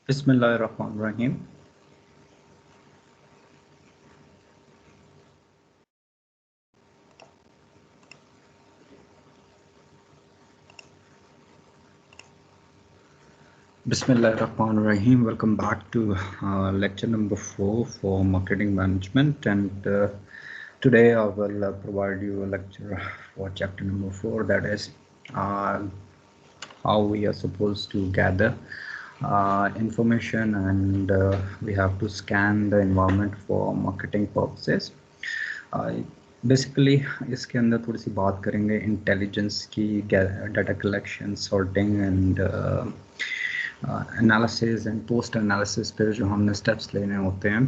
बिस्मिल्लाहिर्रहमानिर्रहीम। Bismillahirrahmanirrahim. Welcome back to lecture number 4 for marketing management, and today I will provide you a lecture for chapter number 4, that is how we are supposed to gather information, and we have to scan the environment for marketing purposes. Basically इसके अंदर थोड़ी सी बात करेंगे intelligence की, data collection, sorting and analysis and post analysis पे जो हमने स्टेप्स लेने होते हैं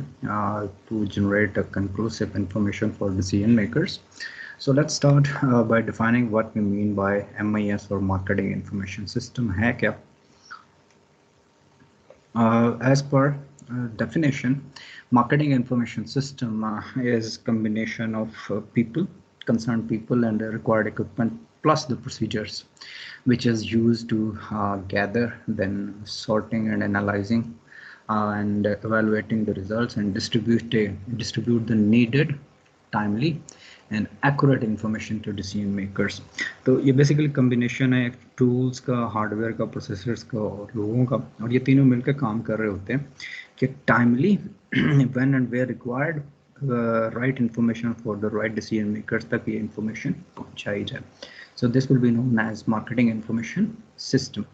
to generate a conclusive information for decision makers. So let's start by defining what we mean by MIS or marketing information system है क्या. As per definition, marketing information system is combination of people, concerned people, and required equipment plus the procedures which is used to gather, then sorting and analyzing and evaluating the results and distribute the needed, timely and accurate information to decision makers. तो ये basically combination है tools का, hardware का, processors का और लोगों का, और ये तीनों मिलकर काम कर रहे होते हैं कि timely when and where required right information for the right decision makers तक ये इंफॉर्मेशन पहुंचाई जाए. So this will be known as marketing information system.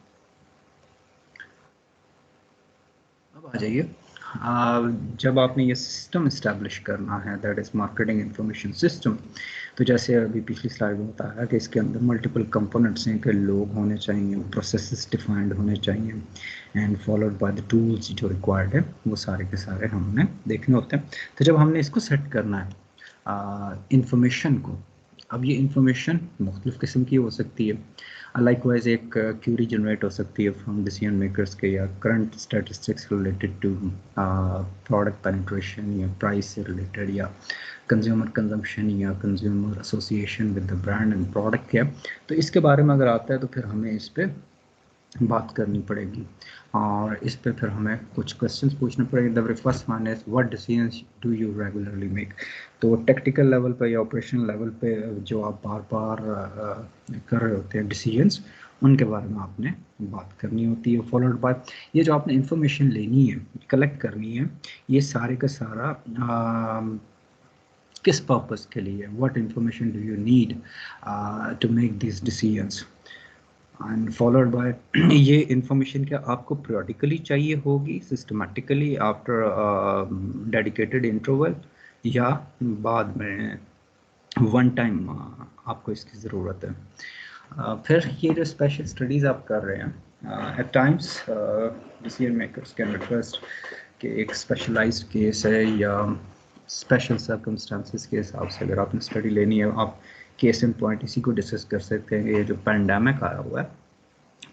अब आ जाइए, जब आपने ये सिस्टम इस्टेब्लिश करना है, that is marketing information system, तो जैसे अभी पिछली स्लाइड में बताया कि इसके अंदर मल्टीपल कंपोनेंट्स हैं कि लोग होने चाहिए, प्रोसेसेस डिफाइंड होने चाहिए and followed by the tools जो रिक्वायर्ड है, वो सारे के सारे हमने देखने होते हैं. तो जब हमने इसको सेट करना है इंफॉर्मेशन को, अब ये इंफॉर्मेशन मुख्तलिफ़ किस्म की हो सकती है. लाइकवाइज एक क्यूरी जनरेट हो सकती है फ्रॉम डिसीजन मेकर्स के, या current statistics related to product penetration, या प्राइस से रिलेटेड, या कंज्यूमर कंजम्पशन, या consumer association with the brand and product है. तो इसके बारे में अगर आता है तो फिर हमें इस पर बात करनी पड़ेगी और इस पे फिर हमें कुछ क्वेश्चंस पूछने पड़ेंगे. The first one is what decisions do you regularly make. तो टेक्निकल लेवल पे या ऑपरेशनल लेवल पे जो आप बार बार कर रहे होते हैं डिसीजंस, उनके बारे में आपने बात करनी होती है. फॉलोड बाय ये जो आपने इंफॉर्मेशन लेनी है, कलेक्ट करनी है, ये सारे का सारा किस पर्पस के लिए, what information do you need to make this decisions, and followed by ये इंफॉर्मेशन क्या आपको periodically चाहिए होगी, सिस्टमेटिकली आफ्टर डेडिकेटेड इंटरवल, या बाद में वन टाइम आपको इसकी ज़रूरत है. फिर ये जो स्पेशल स्टडीज़ आप कर रहे हैं, at times decision makers can request कि एक स्पेशलाइज्ड केस है या स्पेशल सर्कमस्टांसिस के हिसाब से अगर आपने स्टडी लेनी है, आप केस इन पॉइंट इसी को डिस्कस कर सकते हैं. ये जो पैंडेमिक आया हुआ है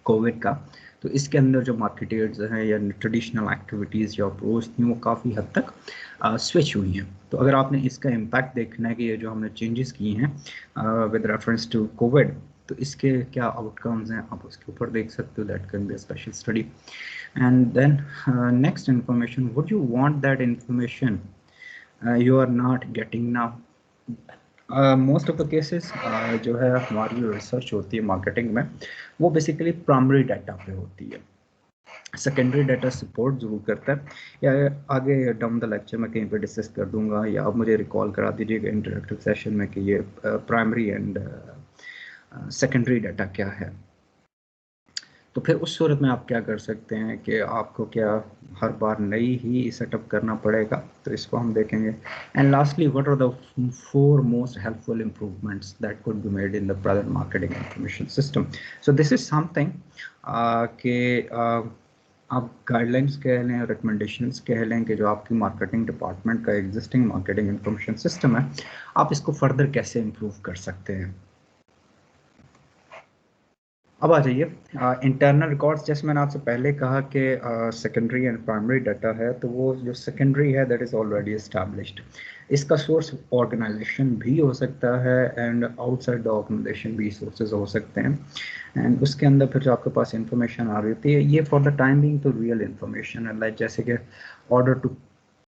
कोविड का, तो इसके अंदर जो मार्केटर्स हैं या ट्रेडिशनल एक्टिविटीज़ जो अप्रोच थी वो काफ़ी हद तक स्विच हुई हैं. तो अगर आपने इसका इम्पैक्ट देखना है कि ये जो हमने चेंजेस किए हैं विद रेफरेंस टू कोविड, तो इसके क्या आउटकम्स हैं, आप उसके ऊपर देख सकते हो. That can be a special study. And then next information, would you want that information you are not getting now. Most of the cases जो है हमारी जो रिसर्च होती है मार्केटिंग में, वो बेसिकली प्राइमरी डाटा पे होती है. सेकेंडरी डाटा सपोर्ट ज़रूर करता है, या आगे डाउन द लेक्चर में कहीं पे डिस्कस कर दूंगा, या आप मुझे रिकॉल करा दीजिएगा इंटरेक्टिव सेशन में कि ये प्राइमरी एंड सेकेंडरी डाटा क्या है. तो फिर उस सूरत में आप क्या कर सकते हैं कि आपको क्या हर बार नई ही सेटअप करना पड़ेगा, तो इसको हम देखेंगे. And lastly, what are the 4 most helpful improvements that could be made in the present marketing information system. So this is something कि आप गाइडलाइंस कह लें, रिकमेंडेशंस कह लें, कि जो आपकी मार्केटिंग डिपार्टमेंट का एग्जिस्टिंग मार्केटिंग इंफॉर्मेशन सिस्टम है, आप इसको फर्दर कैसे इम्प्रूव कर सकते हैं. अब आ जाइए इंटरनल रिकॉर्ड्स. जैसे मैंने आपसे पहले कहा कि सेकेंडरी एंड प्राइमरी डाटा है, तो वो जो सेकेंडरी है दैट इज़ ऑलरेडी एस्टैब्लिश्ड, इसका सोर्स ऑर्गेनाइजेशन भी हो सकता है एंड आउटसाइड द ऑर्गेनाइजेशन भी सोर्सेज हो सकते हैं। एंड उसके अंदर फिर जो आपके पास इंफॉर्मेशन आ रही होती है, ये फॉर द टाइम बिंग तो रियल इंफॉर्मेशन है, लाइक जैसे कि ऑर्डर टू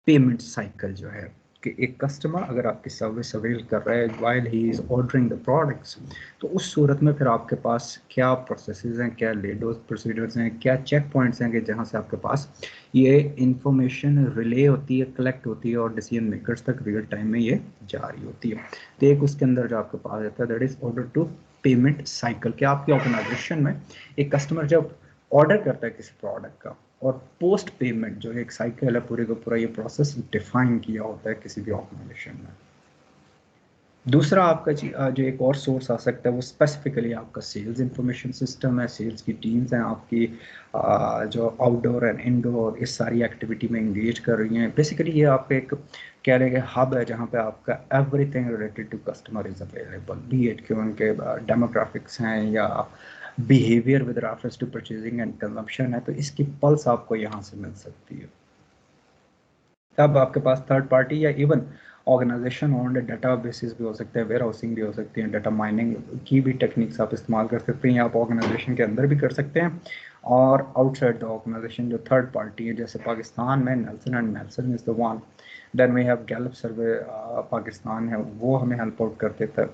पेमेंट साइकिल जो है कि एक कस्टमर अगर आपकी सर्विस अवेल कर रहा है while he is ordering the products, तो उस सूरत में फिर आपके पास क्या प्रोसेसेस हैं, क्या लेडोज प्रोसीजर्स हैं, क्या चेक पॉइंट्स हैं कि जहाँ से आपके पास ये इंफॉर्मेशन रिले होती है, कलेक्ट होती है और डिसीजन मेकर्स तक रियल टाइम में ये जा रही होती है। तो एक उसके अंदर जो आपके पास रहता है that is order to payment cycle, कि आपकी ऑर्गेनाइजेशन में एक कस्टमर जब ऑर्डर करता है किसी प्रोडक्ट का और पोस्ट पेमेंट जो एक साइकिल है, पूरे का पूरा ये प्रोसेस डिफाइन किया होता है किसी भी ऑर्गेनाइजेशन में। दूसरा आपका जो एक और सोर्स आ सकता है वो स्पेसिफिकली आपका सेल्स इंफॉर्मेशन सिस्टम है, सेल्स की टीम्स हैं आपकी जो आउटडोर एंड इनडोर इस सारी एक्टिविटी में इंगेज कर रही हैं। बेसिकली ये आपका एक कह लेंगे हब है जहाँ पे आपका everything related to customer is available, be it कि उनके डेमोग्राफिक्स हैं या behaviour with reference to purchasing and consumption है, तो इसकी पल्स आपको यहाँ से मिल सकती है। तब आपके पास थर्ड पार्टी या even organisation owned data bases भी हो सकते हैं, वेयर हाउसिंग भी हो सकती है, डाटा माइनिंग की भी टेक्निक्स आप इस्तेमाल कर सकते हैं, आप ऑर्गेनाइजेशन के अंदर भी कर सकते हैं और आउटसाइड द ऑर्गेनाइजेशन जो थर्ड पार्टी है, जैसे पाकिस्तान में Nelson and Nelson is the one, then we have Gallup survey Pakistan है, वो हमें हेल्प आउट कर देता है,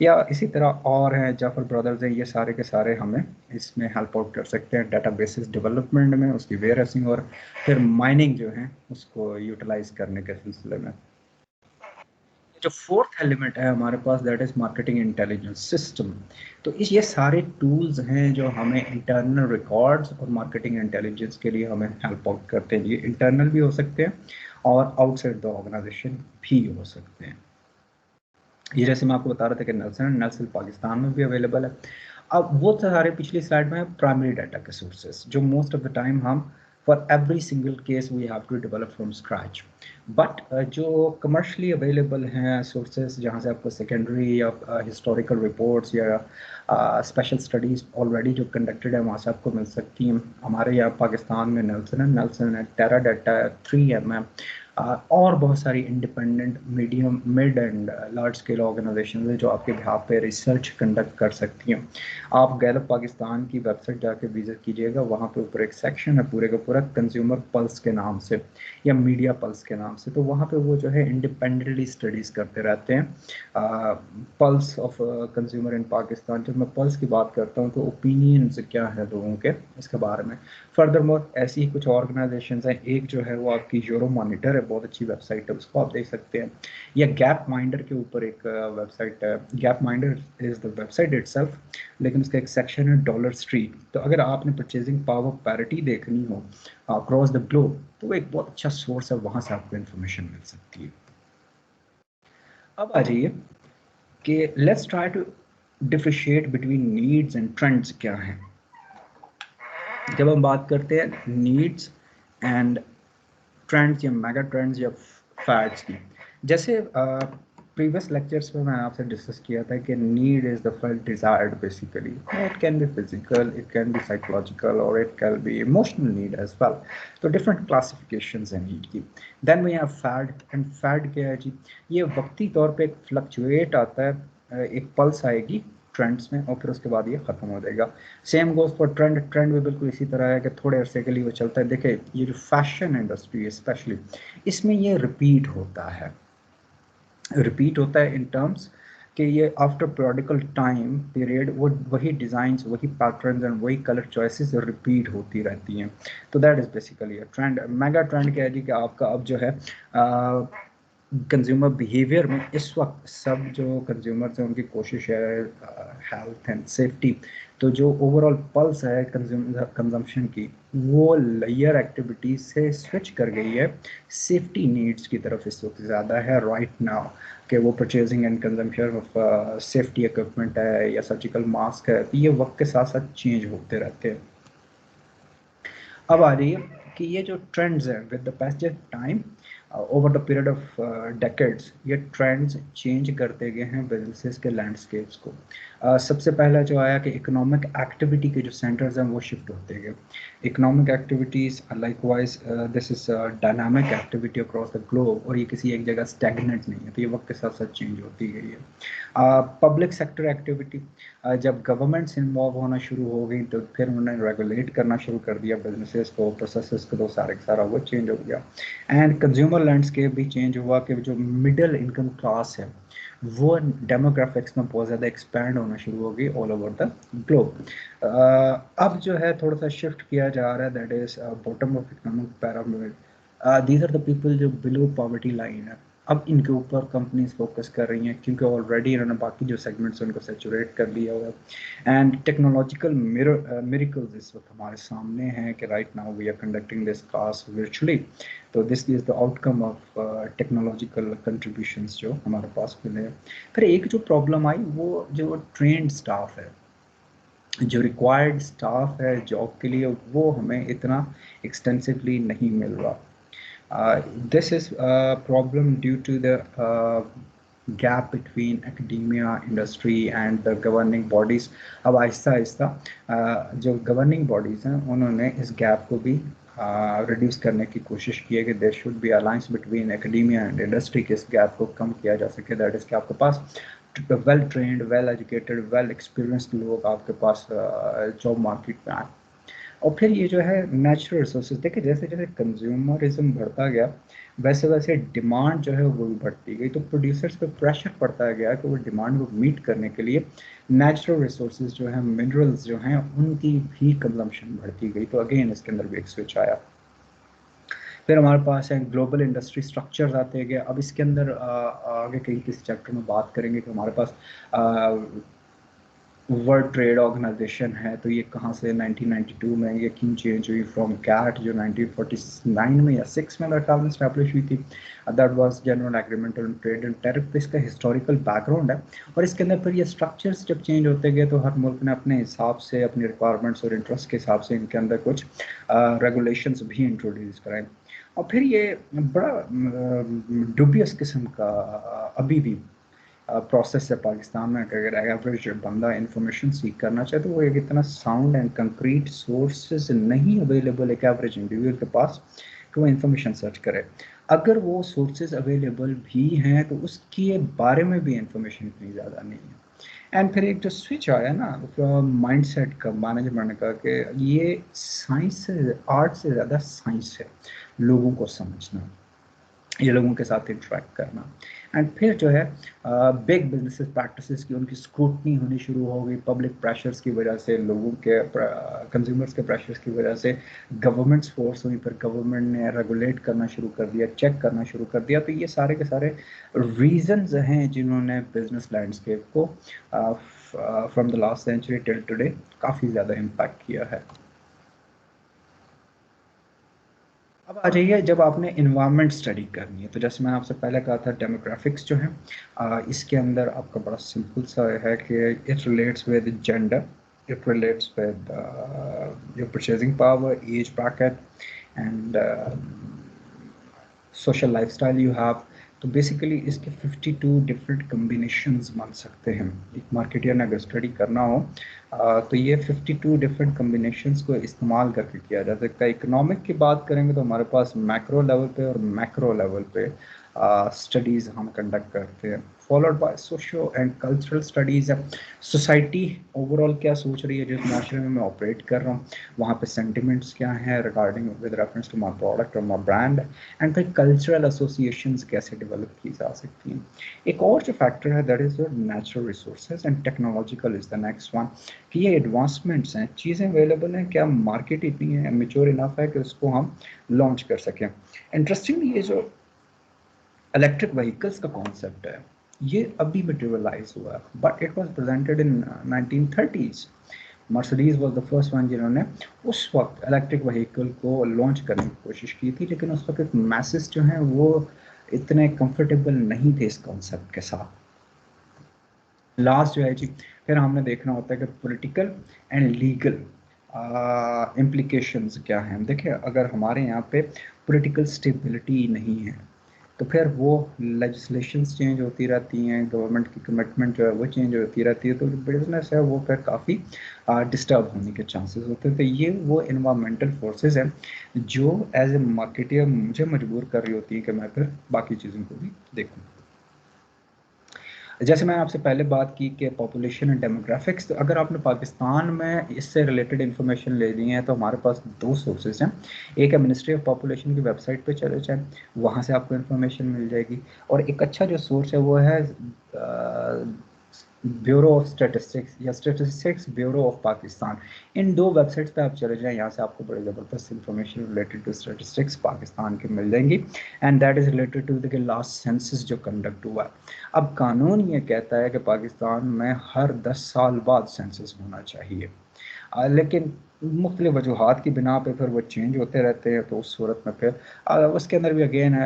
या इसी तरह और हैं जाफर ब्रदर्स हैं, ये सारे के सारे हमें इसमें हेल्प आउट कर सकते हैं डाटा बेसिस डेवलपमेंट में, उसकी वेयरहाउसिंग और फिर माइनिंग जो है उसको यूटिलाइज करने के सिलसिले में। जो फोर्थ एलिमेंट है हमारे पास that is marketing intelligence system. तो इस ये सारे टूल्स हैं जो हमें इंटरनल रिकॉर्ड्स और मार्केटिंग इंटेलिजेंस के लिए हमें हेल्प आउट करते हैं। ये इंटरनल भी हो सकते हैं और आउटसाइड द ऑर्गेनाइजेशन भी हो सकते हैं। ये जैसे मैं आपको बता रहा था कि नेल्सन पाकिस्तान में भी अवेलेबल है। अब वो सारे पिछली स्लाइड में प्राइमरी डाटा के सोर्सेस जो मोस्ट ऑफ द टाइम हम for every single case we have to develop from scratch, but जो कमर्शली अवेलेबल हैं सोर्सेस जहाँ से आपको सेकेंडरी या हिस्टोरिकल रिपोर्ट्स या स्पेशल स्टडीज़ ऑलरेडी जो कंडक्टेड है वहाँ से आपको मिल सकती हैं। हमारे यहाँ पाकिस्तान में नेल्सन है, टेरा डाटा है, 3M है, और बहुत सारी independent medium mid and large scale organisation है जो आपके बिहाफ पे रिसर्च कंडक्ट कर सकती हैं। आप गैलप पाकिस्तान की वेबसाइट जाके विजिट कीजिएगा, वहाँ पे ऊपर एक सेक्शन है पूरे का पूरा कंज्यूमर पल्स के नाम से या मीडिया पल्स के नाम से, तो वहाँ पे वो जो है इंडिपेंडेंटली स्टडीज़ करते रहते हैं pulse of consumer in Pakistan. जब मैं पल्स की बात करता हूँ तो ओपिनियंस क्या है लोगों के इसके बारे में। फर्दर मोर ऐसी ही कुछ ऑर्गेनाइजेशंस हैं, एक जो है वो आपकी यूरो मॉनिटर है, बहुत अच्छी वेबसाइट है, उसको आप देख सकते हैं, या गैप माइंडर के ऊपर एक वेबसाइट है, gap minder is the website itself, लेकिन उसका एक सेक्शन है डॉलर स्ट्रीट। तो अगर आपने परचेजिंग पावर पैरिटी देखनी हो अक्रॉस द ग्लोब तो वो एक बहुत अच्छा सोर्स है, वहाँ से आपको इन्फॉर्मेशन मिल सकती है। अब आ जाइए कि let's try to differentiate between needs and trends क्या हैं। जब हम बात करते हैं नीड्स एंड ट्रेंड्स या मेगा ट्रेंड्स या फैड्स की, जैसे प्रीवियस लेक्चर्स में मैंने आपसे डिस्कस किया था कि need is the field desired basically, it can be physical, it can be psychological और it can be emotional need as well. तो डिफरेंट क्लासिफिकेशंस हैं नीड की। Then we have fad, and fad क्या है जी, ये वक्ती तौर पे फ्लक्चुएट आता है, एक पल्स आएगी ट्रेंड्स में और फिर उसके बाद ये ख़त्म हो जाएगा। Same goes for trend, trend भी बिल्कुल इसी तरह है कि थोड़े अरसे के लिए वो चलता है। देखिए ये जो फैशन इंडस्ट्री है स्पेशली, इसमें ये रिपीट होता है इन टर्म्स कि ये आफ्टर पीरियडिकल टाइम पीरियड वो वही डिज़ाइंस, वही पैटर्न्स एंड वही कलर चॉइसेस रिपीट होती रहती हैं। तो that is basically a trend. Mega trend क्या है जी कि आपका अब जो है कंज्यूमर बिहेवियर में इस वक्त सब जो कंज्यूमर्स हैं उनकी कोशिश है हेल्थ एंड सेफ्टी, तो जो ओवरऑल पल्स है कंजम्पशन की वो लेयर एक्टिविटीज से स्विच कर गई है सेफ्टी नीड्स की तरफ इस वक्त ज़्यादा है राइट नाउ, कि वो purchasing and consumption of safety equipment है या सर्जिकल मास्क है, तो ये वक्त के साथ साथ चेंज होते रहते हैं। अब आ रही है कि ये जो ट्रेंड्स हैं with the passage of time over the period of decades ये ट्रेंड्स चेंज करते गए हैं बिजनेसेस के लैंडस्केप्स को। सबसे पहला जो आया कि इकोनॉमिक एक्टिविटी के जो सेंटर्स हैं वो शिफ्ट होते गए। Economic activities likewise this is dynamic activity across the globe, और ये किसी एक जगह स्टैग्नेंट नहीं है, तो ये वक्त के साथ साथ चेंज होती गई है। पब्लिक सेक्टर एक्टिविटी, जब गवर्नमेंट्स इन्वॉल्व होना शुरू हो गई तो फिर उन्होंने रेगुलेट करना शुरू कर दिया बिजनेसेस को, प्रोसेसेस को, तो सारे का सारा वो चेंज हो गया। एंड कंज्यूमर लैंडस्केप भी चेंज हुआ कि जो मिडिल इनकम क्लास है वो डेमोग्राफिक्स में बहुत ज़्यादा एक्सपैंड होना शुरू हो गई ऑल ओवर द ग्लोब। अब जो है थोड़ा सा शिफ्ट किया जा रहा है, that is bottom of economic pyramid, these are the people जो बिलो पॉवर्टी लाइन है। अब इनके ऊपर कंपनीज फोकस कर रही हैं क्योंकि ऑलरेडी इन्होंने बाकी जो सेगमेंट्स हैं उनको सेचुरेट कर लिया हुआ है। एंड टेक्नोलॉजिकल मिरेकल्स इस वक्त हमारे सामने हैं कि right now we are conducting this class virtually, तो this is the outcome of technological contributions जो हमारे पास मिले हैं। फिर एक जो प्रॉब्लम आई वो जो ट्रेंड स्टाफ है, जो रिक्वायर्ड स्टाफ है जॉब के लिए, वो हमें इतना एक्सटेंसिवली नहीं मिल रहा। This is a problem due to the gap between academia, industry and the governing bodies. अब आहिस्ता आहिस्ता जो governing bodies हैं उन्होंने इस gap को भी रिड्यूस करने की कोशिश की है कि there should be alliance between academia and industry, के इस गैप को कम किया जा सके। दैट इज कि आपके पास well trained, well educated, well experienced लोग आपके पास जॉब मार्केट में आए। और फिर ये जो है नेचुरल रिसोर्सेज, देखिए जैसे जैसे कंज्यूमरिज्म बढ़ता गया वैसे वैसे डिमांड जो है वो भी बढ़ती गई, तो प्रोड्यूसर्स पे प्रेशर पड़ता गया कि वो डिमांड को मीट करने के लिए नेचुरल रिसोर्सेज जो है, मिनरल्स जो हैं, उनकी भी कंजम्पशन बढ़ती गई। तो अगेन इसके अंदर भी एक स्विच आया। फिर हमारे पास है ग्लोबल इंडस्ट्री स्ट्रक्चर्स आते गए। अब इसके अंदर आगे कहीं किसी चैप्टर में बात करेंगे कि हमारे पास वर्ल्ड ट्रेड ऑर्गेनाइजेशन है, तो ये कहाँ से 1992 में ये क्यों चेंज हुई फ्रॉम कैट जो 1949 में या 6 में मेरे ख्याल में स्टैब्लिश हुई थी। That was general agreement on trade and tariff. इसका हिस्टोरिकल बैकग्राउंड है, और इसके अंदर फिर ये स्ट्रक्चर्स जब चेंज होते गए तो हर मुल्क ने अपने हिसाब से, अपनी रिक्वायरमेंट्स और इंटरेस्ट के हिसाब से इनके अंदर कुछ रेगुलेशंस भी इंट्रोड्यूस कराए। और फिर ये बड़ा डुबियस किस्म का अभी भी प्रोसेस है पाकिस्तान में। अगर एवरेज बंदा इंफॉर्मेशन सीख करना चाहे तो वो एक इतना साउंड एंड कंक्रीट सोर्सेज नहीं अवेलेबल एक एवरेज इंडिविजुअल के पास कि वो इंफॉर्मेशन सर्च करे। अगर वो सोर्सेज अवेलेबल भी हैं तो उसके बारे में भी इंफॉर्मेशन इतनी ज़्यादा नहीं है। एंड फिर एक जो स्विच आया ना माइंडसेट का, मैनेजमेंट का, कि ये साइंस से, आर्ट से ज़्यादा साइंस है लोगों को समझना, ये लोगों के साथ इंटरेक्ट करना। एंड फिर जो है बिग बिजनेस प्रैक्टिसेस की उनकी स्क्रूटनी होनी शुरू हो गई पब्लिक प्रेशर्स की वजह से, लोगों के कंज्यूमर्स के प्रेशर्स की वजह से। गवर्नमेंट्स फोर्स हुई, फिर गवर्नमेंट ने रेगुलेट करना शुरू कर दिया, चेक करना शुरू कर दिया। तो ये सारे के सारे रीजंस हैं जिन्होंने बिजनेस लैंडस्केप को from the last century till today काफ़ी ज़्यादा इम्पैक्ट किया है। अब आ जाइए, जब आपने इन्वायरमेंट स्टडी करनी है तो जैसे मैं आपसे पहले कहा था डेमोग्राफिक्स जो है इसके अंदर आपका बड़ा सिंपल सा है कि it relates with gender, it relates with your purchasing power, age bracket and social lifestyle you have. तो बेसिकली इसके 52 डिफरेंट कम्बिनेशंस बन सकते हैं। एक मार्केटियर ने अगर स्टडी करना हो तो ये 52 डिफरेंट कम्बिनेशंस को इस्तेमाल करके किया जा सकता है। इकोनॉमिक की बात करेंगे तो हमारे पास मैक्रो लेवल पे और मैक्रो लेवल पे स्टडीज़ हम कंडक्ट करते हैं, followed by socio and cultural studies. Society overall क्या सोच रही है जिस माशरे में मैं ऑपरेट कर रहा हूँ, वहाँ पे सेंटिमेंट्स क्या हैं regarding with reference to my product और माई ब्रांड। एंड फिर कल्चरल एसोसिएशंस कैसे डेवलप की जा सकती हैं। एक और जो फैक्टर है that is your natural resources and technological is the next one, कि ये एडवांसमेंट्स हैं, चीज़ें अवेलेबल हैं, क्या मार्केट इतनी है मेच्योर इनफ है कि उसको हम लॉन्च कर सकें। इंटरेस्टिंगली ये जो इलेक्ट्रिक व्हीकल्स का कॉन्सेप्ट है ये अभी मटेरियलाइज हुआ है, but it was presented in 1930s। Mercedes was the first one जिन्होंने उस वक्त इलेक्ट्रिक व्हीकल को लॉन्च करने की कोशिश की थी, लेकिन उस वक्त मैसेज जो हैं वो इतने कंफर्टेबल नहीं थे इस कॉन्सेप्ट के साथ। लास्ट जो है जी, फिर हमने देखना होता है कि पॉलिटिकल एंड लीगल इम्प्लीकेशंस क्या हैं। देखिए अगर हमारे यहाँ पे पॉलिटिकल स्टेबिलिटी नहीं है, तो फिर वो लेजिस्लेशंस चेंज होती रहती हैं, गवर्नमेंट की कमिटमेंट जो है वो चेंज होती रहती है, तो जो बिजनेस है वो फिर काफ़ी डिस्टर्ब होने के चांसेस होते हैं। तो ये वो इन्वायरमेंटल फोर्सेस हैं जो एज ए मार्केटियर मुझे मजबूर कर रही होती हैं कि मैं फिर बाकी चीज़ों को भी देखूँ। जैसे मैंने आपसे पहले बात की कि पॉपुलेशन एंड डेमोग्राफिक्स, तो अगर आपने पाकिस्तान में इससे रिलेटेड इन्फॉर्मेशन लेनी है तो हमारे पास दो सोर्सेज हैं। एक है मिनिस्ट्री ऑफ पॉपुलेशन की वेबसाइट पे चले जाएं, वहाँ से आपको इन्फॉर्मेशन मिल जाएगी। और एक अच्छा जो सोर्स है वो है ब्यूरो ऑफ स्टेटिस्टिक्स या स्टेटिस्टिक्स ब्यूरो ऑफ पाकिस्तान। इन दो वेबसाइट्स पे आप चले जाएं, यहाँ से आपको बड़ी ज़बरदस्त information related to statistics Pakistan की मिल जाएंगी। And that is related to the last census जो कंडक्ट हुआ है। अब कानून ये कहता है कि पाकिस्तान में हर 10 साल बाद सेंसस होना चाहिए, लेकिन मुख्तलिफ वजूहात की बिना पे फिर वो चेंज होते रहते हैं। तो उस सूरत में फिर उसके अंदर भी अगेन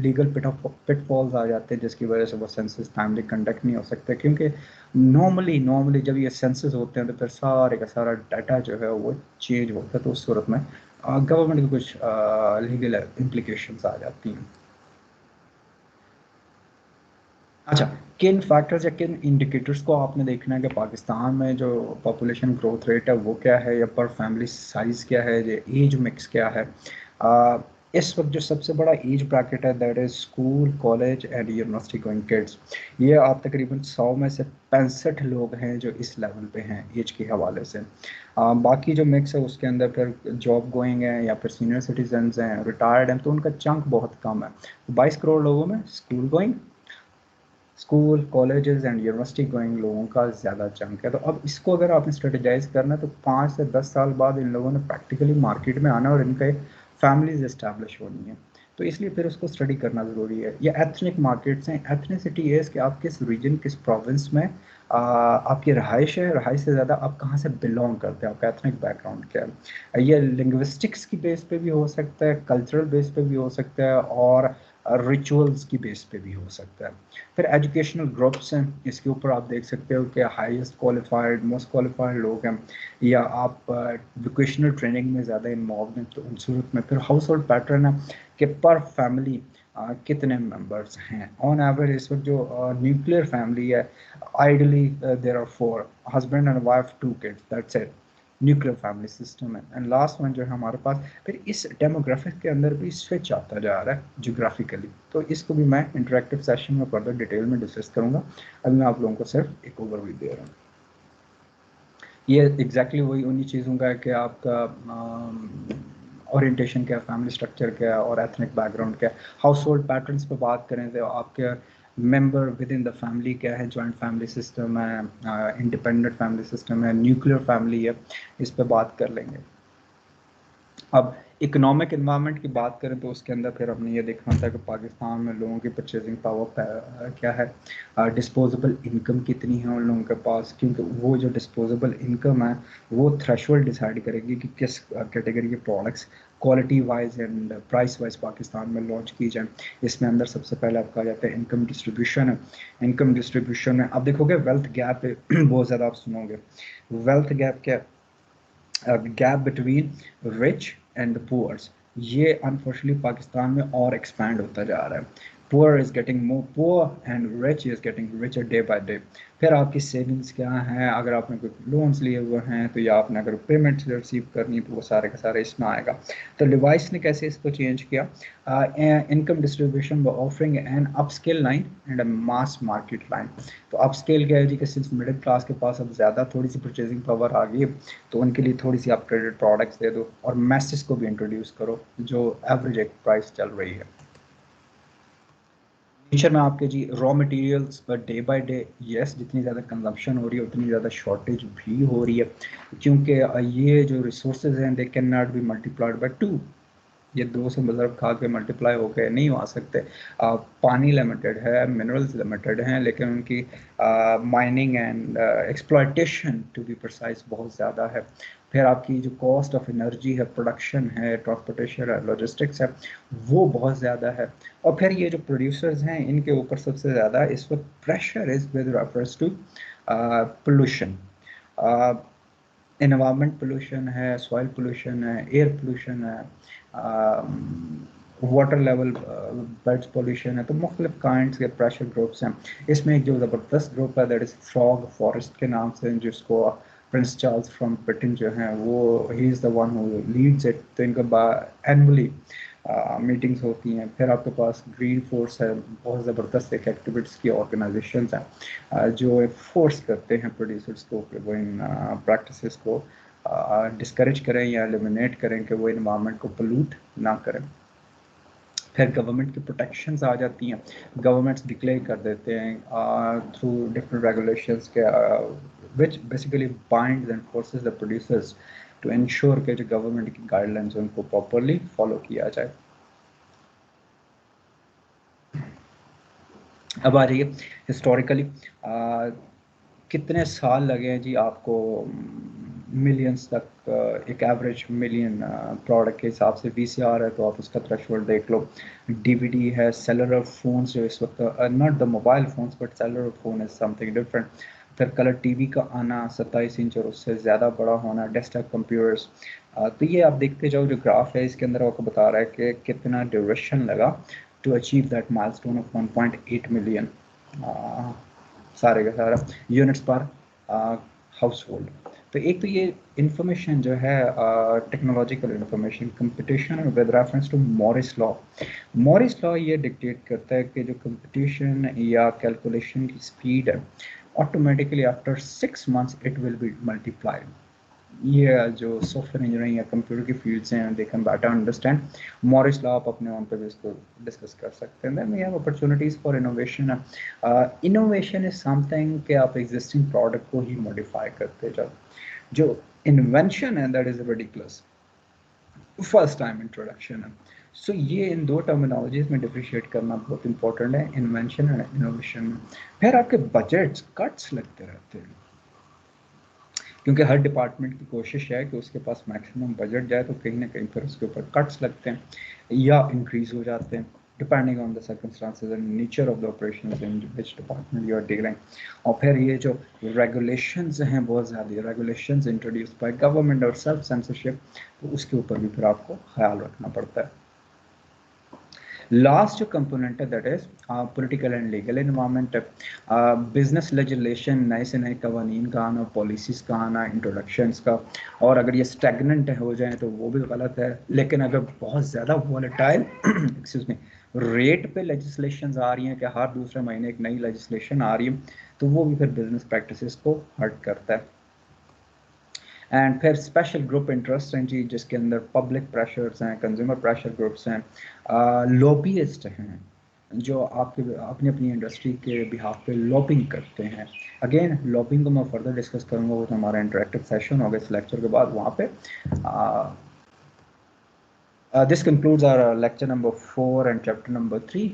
लीगल पिटफॉल्स आ जाते हैं, जिसकी वजह से वो सेंसस टाइमली कंडक्ट नहीं हो सकते। क्योंकि नॉर्मली जब ये सेंसस होते हैं तो फिर सारे का सारा डाटा जो है वो चेंज होता है, तो उस सूरत में गवर्नमेंट की कुछ लीगल इम्प्लीकेशंस आ जाती हैं। अच्छा, किन फैक्टर्स या किन इंडिकेटर्स को आपने देखना है कि पाकिस्तान में जो पॉपुलेशन ग्रोथ रेट है वो क्या है, या पर फैमिली साइज क्या है, या एज मिक्स क्या है। आ, इस वक्त जो सबसे बड़ा एज ब्रैकेट है that is school, college and university going kids. ये आप तकरीबन 100 में से 65 लोग हैं जो इस लेवल पे हैं एज के हवाले से। बाकी जो मिक्स है उसके अंदर फिर जॉब गोइंग है या फिर सीनियर सिटीजन हैं, रिटायर्ड हैं, तो उनका चंक बहुत कम है। 22 करोड़ लोगों में school, colleges and university going लोगों का ज़्यादा चंक है। तो अब इसको अगर आपने स्ट्रेटेजाइज करना है तो 5 से 10 साल बाद इन लोगों ने प्रैक्टिकली मार्केट में आना और इनके फैमिलीज इस्टेब्लिश होनी है। तो इसलिए फिर उसको स्टडी करना ज़रूरी है। ये एथनिक मार्केट्स हैं। एथनिसिटी है कि आप किस रीजन, किस प्रोविंस में आपकी रहाइश है, रहाइश से ज़्यादा आप कहाँ से बिलोंग करते हैं, आपका एथनिक बैकग्राउंड क्या है। ये लिंग्विस्टिक्स की बेस पे भी हो सकता है, कल्चरल बेस पे भी हो सकता है, और रिचुअल्स की बेस पे भी हो सकता है। फिर एजुकेशनल ग्रुप्स हैं, इसके ऊपर आप देख सकते हो कि हाईएस्ट क्वालिफाइड, मोस्ट क्वालिफाइड लोग हैं, या आप वोकेशनल ट्रेनिंग में ज़्यादा इन्वॉल्व हैं। तो उन सूरत में फिर हाउस होल्ड पैटर्न है कि पर फैमिली कितने मेंबर्स हैं। ऑन एवरेज इस वक्त जो न्यूक्लियर फैमिली है, ideally there are 4 husband and wife, 2 kids, that's it. Nuclear family system है। एंड लास्ट वन जो है हमारे पास, फिर इस डेमोग्राफिक के अंदर भी स्विच आता जा रहा है जियोग्राफिकली। तो इसको भी मैं इंटरेक्टिव सेशन में फर्दर डिटेल में डिस्कस करूंगा। अभी मैं आप लोगों को सिर्फ एक ओवरव्यू दे रहा हूँ। ये एग्जैक्टली वही उन्हीं चीज़ों का है कि आपका ओरिएंटेशन क्या है, फैमिली स्ट्रक्चर क्या है, और एथनिक बैकग्राउंड क्या है। हाउस होल्ड पैटर्न्स पे बात करें तो आपके member with in the family क्या है, जॉइंट फैमिली सिस्टम है, इंडिपेंडेंट फैमिली सिस्टम है, न्यूक्लियर फैमिली है, इस पे बात कर लेंगे। अब इकोनॉमिक इन्वायरमेंट की बात करें तो उसके अंदर फिर हमने ये देखना था कि पाकिस्तान में लोगों की परचेजिंग पावर क्या है, डिस्पोजेबल इनकम कितनी है उन लोगों के पास। क्योंकि वो जो डिस्पोजेबल इनकम है वो थ्रेशोल्ड डिसाइड करेगी कि किस कैटेगरी के products quality wise and price wise Pakistan में लॉन्च की जाए। इसमें अंदर सबसे पहले आपका आ जाता है इनकम डिस्ट्रीब्यूशन है। इनकम डिस्ट्रीब्यूशन में आप देखोगे वेल्थ गैप बहुत ज़्यादा आप सुनोगे। वेल्थ गैप क्या, gap between rich and poors, ये अनफॉर्चुनेटली पाकिस्तान में और एक्सपैंड होता जा रहा है। Poor is getting more poor and rich is getting richer day by day. फिर आपकी सेविंग्स क्या हैं, अगर आपने कोई लोन्स लिए हुए हैं तो, या आपने अगर पेमेंट्स रिसीव करनी है तो वो सारे का सारे इसमें आएगा। तो डिवाइस ने कैसे इसको चेंज किया, income distribution by offering N upscale line and a mass market line. तो अपस्केल क्या है जी, कि सिंस मिडिल क्लास के पास अब ज़्यादा थोड़ी सी परचेजिंग पावर आ गई है, तो उनके लिए थोड़ी सी आप क्रेडिट प्रोडक्ट्स दे दो, और मैसेज को भी इंट्रोड्यूस करो जो एवरेज एक प्राइस चल रही है। नेचर में आपके जी रॉ मटेरियल्स पर डे बाय डे यस जितनी ज़्यादा कंजम्पशन हो रही है उतनी ज़्यादा शॉर्टेज भी हो रही है। क्योंकि ये जो रिसोर्सेज हैं they can not be multiplied by 2। ये 2 से मतलब खा के मल्टीप्लाई होकर नहीं आ सकते। पानी लिमिटेड है, मिनरल्स लिमिटेड हैं, लेकिन उनकी mining and exploitation to be precise बहुत ज़्यादा है। फिर आपकी जो कॉस्ट ऑफ एनर्जी है, प्रोडक्शन है, ट्रांसपोर्टेशन है, लॉजिस्टिक्स है, वो बहुत ज़्यादा है। और फिर ये जो प्रोड्यूसर्स हैं इनके ऊपर सबसे ज़्यादा इस वक्त pressure is with reference to pollution. Environment pollution है, सॉइल पोल्यूशन है, एयर पोल्यूशन है, वाटर लेवल बर्ड्स पोल्यूशन है, तो मुख्तलिफ काइंड्स के प्रेशर ग्रुप्स हैं। इसमें एक जो ज़बरदस्त ग्रुप है दैट इज़ फ्रॉग फॉरेस्ट के नाम से, जिसको प्रिंस चार्ल्स फ्रॉम ब्रिटेन जो हैं वो he is the one who Leeds it. तो इनका एनुअली मीटिंग्स होती हैं। फिर आपके पास ग्रीन फोर्स है, बहुत ज़बरदस्त एक एक्टिविटीज़ की ऑर्गेनाइजेशंस हैं जो फोर्स करते हैं प्रोड्यूसर्स को कि वो इन प्रैक्टिसेस को डिस्करेज करें या एलिमिनेट करें, कि वो इन्वायरमेंट को पोल्यूट ना करें। फिर गवर्नमेंट की प्रोटेक्शंस आ जाती हैं, गवर्नमेंट्स डिक्लेयर कर देते हैं थ्रू डिफरेंट रेगुलेशंस के which basically binds and forces the producers to ensure कि जो गवर्नमेंट की गाइडलाइंस उनको प्रॉपरली फॉलो किया जाए। अब आ जाइए हिस्टोरिकली, कितने साल लगे हैं जी आपको मिलियंस तक, एक एवरेज मिलियन प्रोडक्ट के हिसाब से। वीसीआर है तो आप उसका थ्रेशोल्ड देख लो, डीवीडी है, सेलुलर फोन्स जो इस वक्त, not the mobile phones but cellular phone is something different. फिर कलर टीवी का आना, 27 इंच और उससे ज़्यादा बड़ा होना, डेस्कटॉप कंप्यूटर्स। तो ये आप देखते जाओ, जो ग्राफ है इसके अंदर आपको बता रहा है कि कितना ड्यूरेशन लगा to achieve that milestone of 1.8 million सारे का सारा यूनिट्स पर हाउस होल्ड। तो एक तो ये इंफॉर्मेशन जो है technological information competition with reference to Moore's law. Moore's law ये डिक्टेट करता है कि जो कंपटीशन या कैलकुलेशन की स्पीड है, automatically after 6 months it will be multiplied. ये जो सॉफ्टवेयर इंजीनियरिंग या कंप्यूटर की फील्ड्स हैं, they can better understand Morris law. आप अपने ऑन पे भी इसको डिस्कस कर सकते हैं। Then we have opportunities for innovation. Innovation is something कि आप एग्जिस्टिंग प्रोडक्ट को ही मॉडिफाई करते जाओ। जो इन्वेंशन है that is ridiculous, first time introduction है। सो ये इन दो टर्मिनोलॉजीज में डिफरेंशिएट करना बहुत इंपॉर्टेंट है, इन्वेंशन एंड इनोवेशन में। फिर आपके बजट्स कट्स लगते रहते हैं, क्योंकि हर डिपार्टमेंट की कोशिश है कि उसके पास मैक्सिमम बजट जाए, तो कहीं ना कहीं फिर उसके ऊपर कट्स लगते हैं या इंक्रीज हो जाते हैं depending on the circumstances and nature of the operations in which department you are dealing. और फिर ये जो रेगुलेशंस हैं, बहुत ज़्यादा रेगुलेशंस इंट्रोड्यूस बाय गवर्नमेंट और सेल्फ सेंसरशिप, तो उसके ऊपर भी फिर आपको ख्याल रखना पड़ता है। लास्ट जो कंपोनेंट है that is political and legal environment. Business legislation, नए से नए कवानीन का आना, पॉलिसीज़ का आना, इंट्रोडक्शंस का। और अगर ये स्टैगनेंट हो जाए तो वो भी गलत है, लेकिन अगर बहुत ज़्यादा वॉलेटाइल एक्सक्यूज मी रेट पे लेजिस्लेशंस आ रही हैं कि हर दूसरे महीने एक नई लेजिस्लेशन आ रही है, तो वो भी फिर बिजनेस प्रैक्टिसेस को हर्ट करता है। एंड फिर स्पेशल ग्रुप इंटरेस्ट हैं जी, जिसके अंदर पब्लिक प्रेशर्स हैं, कंज्यूमर प्रेशर ग्रुप्स हैं, लॉबीइस्ट हैं जो आपके अपनी अपनी इंडस्ट्री के बिहाफ पे लॉबिंग करते हैं। अगेन लॉबिंग को मैं फर्दर डिस्कस करूंगा, वो तो हमारा इंटरेक्टिव सेशन होगा इस लेक्चर के बाद वहाँ पे। This concludes our lecture number 4 and chapter number 3।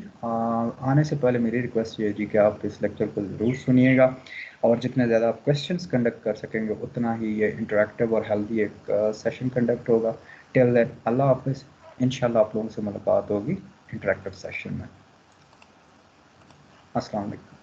आने से पहले मेरी रिक्वेस्ट ये है जी कि आप इस लेक्चर को ज़रूर सुनिएगा, और जितने ज़्यादा आप क्वेश्चंस कंडक्ट कर सकेंगे उतना ही ये इंटरेक्टिव और हेल्दी एक सेशन कंडक्ट होगा। टिल देन अल्लाह हाफिज़, इंशाल्लाह आप लोगों से मुलाकात होगी इंटरेक्टिव सेशन में। अस्सलाम वालेकुम।